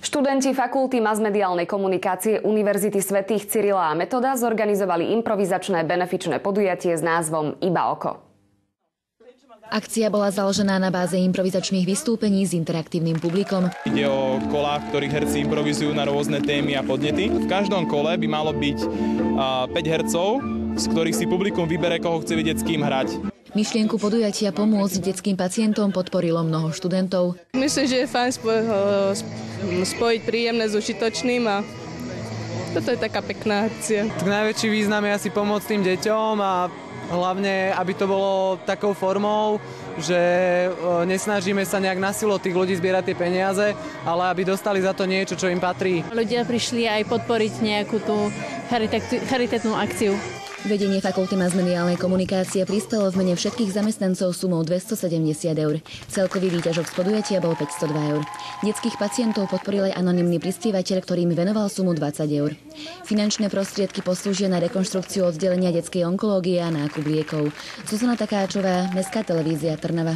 Študenti fakulty masmediálnej komunikácie Univerzity svätých Cyrila a Metoda zorganizovali improvizačné benefičné podujatie s názvom Iba oko. Akcia bola založená na báze improvizačných vystúpení s interaktívnym publikom. Ide o kolá, v ktorých herci improvizujú na rôzne témy a podnety. V každom kole by malo byť 5 hercov, z ktorých si publikum vybere, koho chce vidieť s kým hrať. Myšlienku podujatia pomôcť detským pacientom podporilo mnoho študentov. Myslím, že je fajn spojiť príjemné s užitočným a toto je taká pekná akcia. Tak najväčší význam je asi pomôcť tým deťom a hlavne, aby to bolo takou formou, že nesnažíme sa nejak na silu tých ľudí zbierať tie peniaze, ale aby dostali za to niečo, čo im patrí. Ľudia prišli aj podporiť nejakú tú charitatívnu akciu. Vedenie fakulty masmediálnej komunikácie prispelo v mene všetkých zamestnancov sumou 270 eur. Celkový výťažok z podujatia bol 502 eur. Detských pacientov podporil aj anonymný prispievateľ, ktorý im venoval sumu 20 eur. Finančné prostriedky poslúžia na rekonštrukciu oddelenia detskej onkológie a nákup liekov. Zuzana Takáčová, Mestská televízia Trnava.